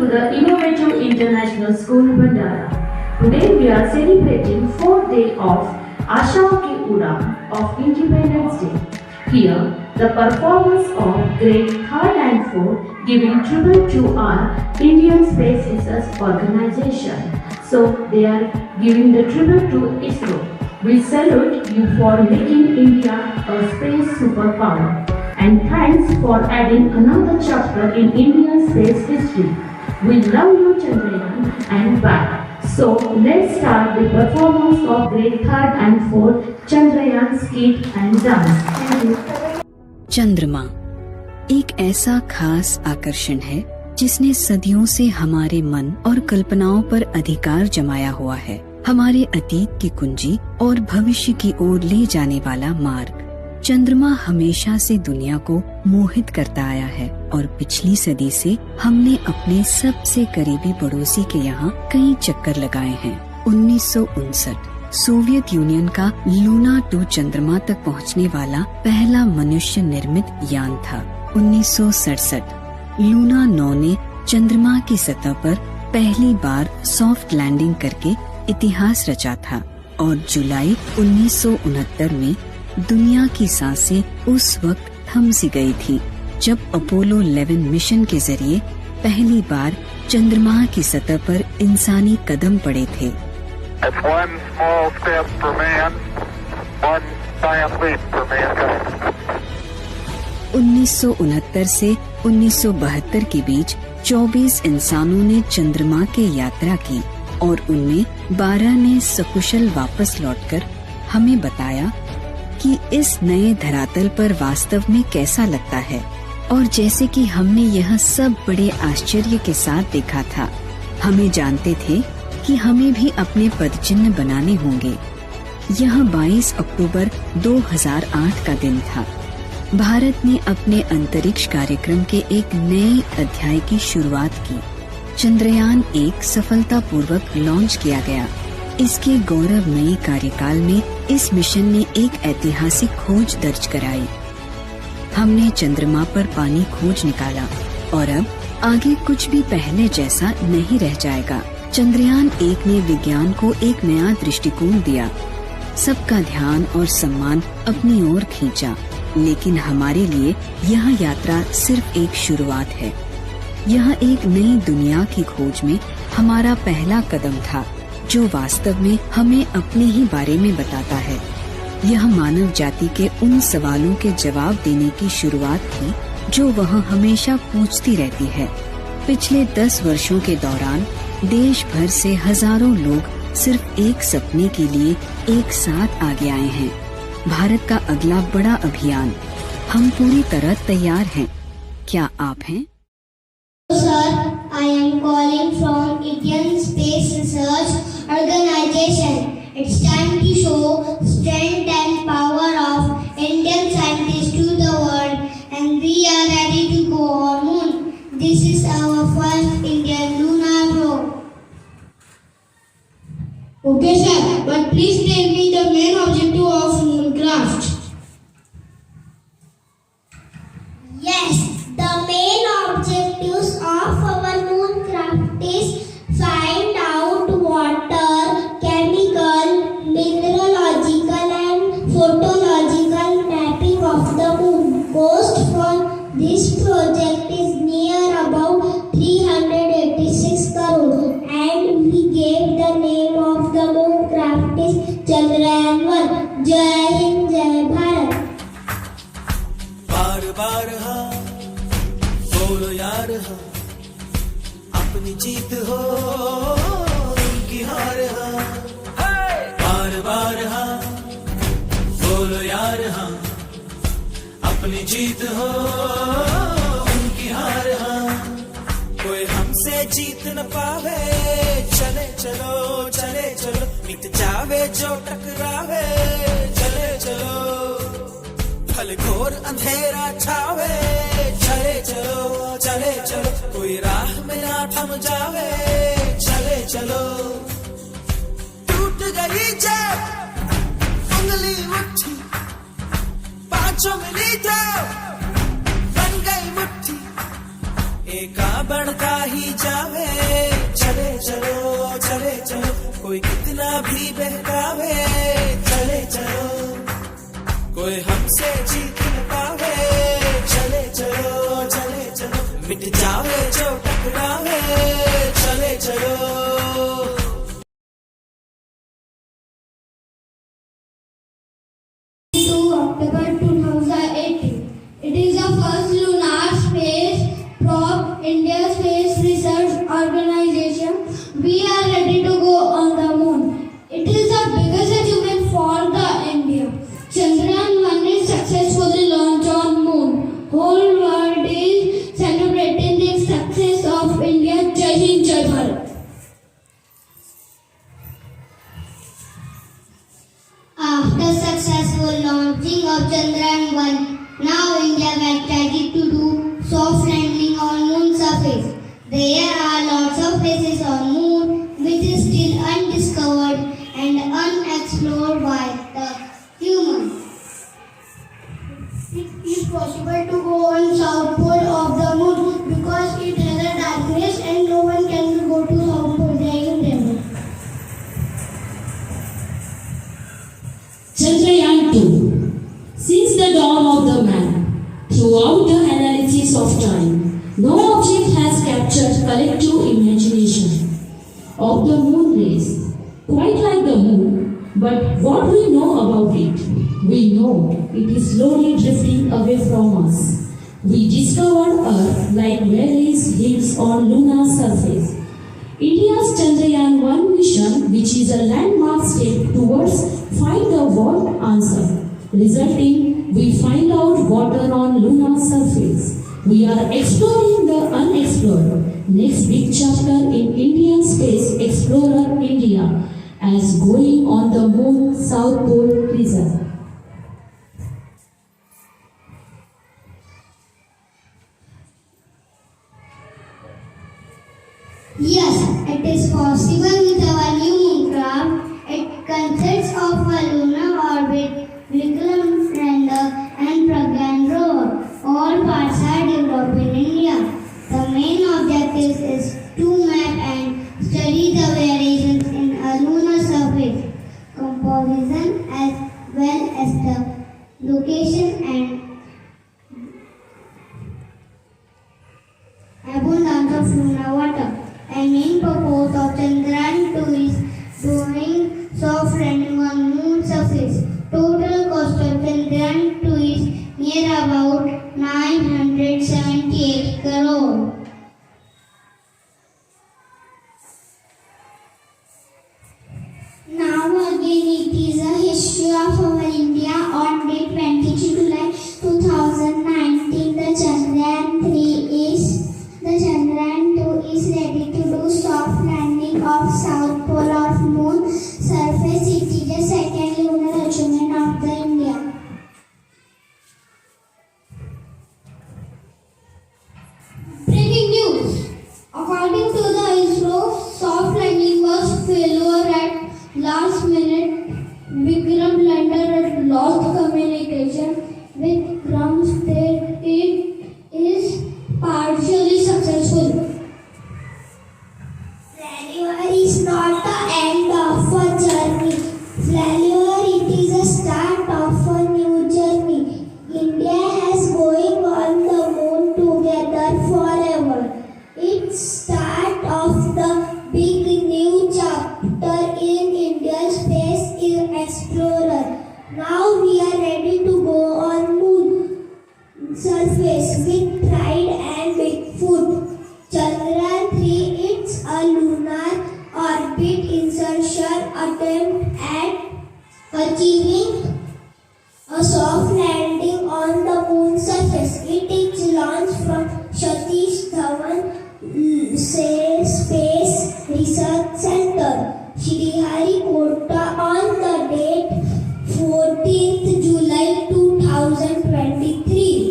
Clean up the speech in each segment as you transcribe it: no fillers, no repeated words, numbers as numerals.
to the Innovative International School, Bandara. Today we are celebrating 4th day of Ashao Ki Udaan of Independence Day. Here, the performance of grade 3rd and 4th giving tribute to our Indian Space Research Organization. So, they are giving the tribute to ISRO. We salute you for making India a space superpower. And thanks for adding another chapter in Indian space history. We love you, Chandrayaan, and bye. So, let's start the performance of grade 3rd and 4th Chandrayaan skit and dance. Thank you. चंद्रमा एक ऐसा खास आकर्षण है जिसने सदियों से हमारे मन और कल्पनाओं पर अधिकार जमाया हुआ है। हमारे अतीत की कुंजी और भविष्य की ओर ले जाने वाला मार्ग। चंद्रमा हमेशा से दुनिया को मोहित करता आया है और पिछली सदी से हमने अपने सबसे करीबी पड़ोसी के यहाँ कई चक्कर लगाए हैं। 1959 सोवियत यूनियन का लूना 2 चंद्रमा तक पहुँचने वाला पहला मनुष्य निर्मित यान था। 1967 लूना 9 ने चंद्रमा की सतह पर पहली बार सॉफ्ट लैंडिंग करके इतिहास रचा था और जुलाई 1969 में दुनिया की सांसें उस वक्त थम सी गई थी जब अपोलो 11 मिशन के जरिए पहली बार चंद्रमा की सतह पर इंसानी कदम पड़े थे। 1969 से 1972 के बीच 24 इंसानों ने चंद्रमा की यात्रा की और उनमें 12 ने सकुशल वापस लौटकर हमें बताया कि इस नए धरातल पर वास्तव में कैसा लगता है। और जैसे कि हमने यह सब बड़े आश्चर्य के साथ देखा था, हमें जानते थे कि हमें भी अपने पदचिन्ह बनाने होंगे। यह 22 अक्टूबर 2008 का दिन था। भारत ने अपने अंतरिक्ष कार्यक्रम के एक नए अध्याय की शुरुआत की। चंद्रयान 1 सफलतापूर्वक लॉन्च किया गया। इसके गौरवमयी कार्यकाल में इस मिशन ने एक ऐतिहासिक खोज दर्ज कराई। हमने चंद्रमा पर पानी खोज निकाला और अब आगे कुछ भी पहले जैसा नहीं रह जाएगा। चंद्रयान 1 ने विज्ञान को एक नया दृष्टिकोण दिया, सबका ध्यान और सम्मान अपनी ओर खींचा। लेकिन हमारे लिए यह यात्रा सिर्फ एक शुरुआत है। यह एक नई दुनिया की खोज में हमारा पहला कदम था, जो वास्तव में हमें अपने ही बारे में बताता है। यह मानव जाति के उन सवालों के जवाब देने की शुरुआत थी जो वह हमेशा पूछती रहती है। पिछले 10 वर्षों के दौरान देश भर से हजारों लोग सिर्फ एक सपने के लिए एक साथ आगे आए हैं। भारत का अगला बड़ा अभियान। हम पूरी तरह तैयार हैं। क्या आप हैं? Sir, I am calling from Indian Space Research Organization. It's time to show strength and power of Indian scientists to the world, and we are ready to go on moon. This is our first Indian lunar probe. Okay, sir, but please tell me the main objective of Mooncraft. Yes, the main objectives of our Mooncraft is find out water, chemical, mineralogical and photological mapping of the moon. Cost for this project is near about 386 crore and we gave the name of the Mooncraft is Chandrayaan-1. Jai Hind, Jai Bharat. बार बार हाँ बोलो यार हाँ, अपनी जीत हो उनकी हार हाँ। बार बार हाँ बोलो यार हाँ, अपनी जीत हो उनकी हार हाँ। कोई हमसे जीत न पावे, चले चलो चले चलो, मिट जावे जो टकरावे, चले चलो। फल घोर अंधेरा छावे, चले चलो चले चलो, कोई राह में ना थम जावे, चले चलो। टूट गई जब उंगली मुट्ठी, पांचों मिली तो बन गई मुट्ठी, एका बढ़ता ही जावे, of Chandrayaan-1, now India was ready to do soft landing on moon surface. There are lots of places on moon which is still undiscovered and unexplored by the humans. It is possible to go on south pole of the moon because it has a darkness and no one can go to south pole there. Chandrayaan-2. Since the dawn of the man, throughout the analysis of time, no object has captured collective imagination of the moon rays, quite like the moon. But what we know about it? We know it is slowly drifting away from us. We discovered Earth like various hills on lunar surface. India's Chandrayaan-1 mission, which is a landmark step towards find the what answer, resulting we find out water on lunar surface. We are exploring the unexplored. Next big chapter in Indian Space Explorer India as going on the moon South Pole teaser. Yes, it is possible with our new mooncraft. It consists of a lunar orbit, Vikram lander and Pragyan rover. All parts are developed in India. The main objective is to map and study the variations in a lunar surface composition as well as the location and abundance of lunar water. And main purpose of Chandrayaan-2 is doing soft landing on moon surface. Total cost of Chandrayaan-2 is near about 978 crore. Now again it is a history of our India on date 22 July 2019. The Chandrayaan-2 is ready to do soft landing of south pole of moon surface. It is the second lunar achievement of the India. Breaking news. According to the ISRO, soft landing was failure at last minute. Vikram lander had lost communication with ground state. It is partially successful. Failure is not the end of a journey. Failure, it is a start of a new journey. India has going on the moon together forever. It's start of the big new chapter in India's space explorer. Now we are ready to go on moon surface with pride and big food. Chandrayaan-3, it's a lunar orbit insertion attempt at achieving a soft landing on the moon surface. It is launched from Satish Dhawan Space Research Center, Sriharikota on the date 14th July 2023.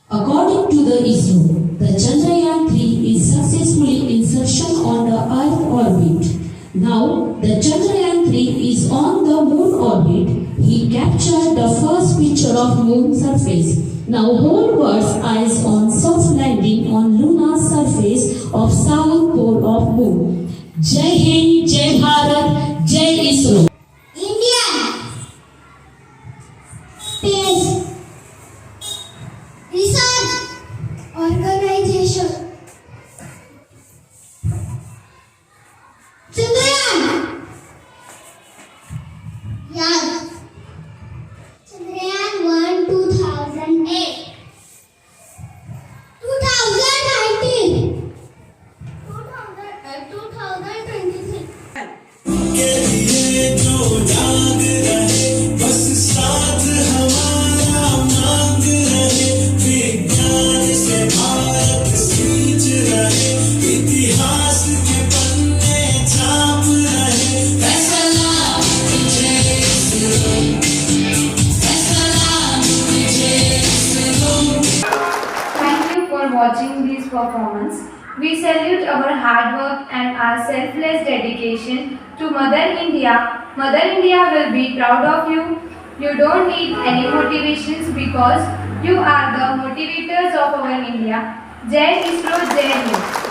According to the ISRO, the Chandrayaan-3 is successfully insertion on the Earth orbit. Now, the Chandrayaan-3 is on the moon orbit. He captured the first picture of moon surface. Now, whole world's eyes on soft landing on lunar surface of south pole of moon. Jai Hind, Jai Bharat, Jai ISRO. Indian Space Research Organization. Chandrayaan. Yes. Chandrayaan-1 2008. 2019. 2023. के लिए watching this performance. We salute our hard work and our selfless dedication to Mother India. Mother India will be proud of you. You don't need any motivations because you are the motivators of our India. Jai ISRO, Jai Hind.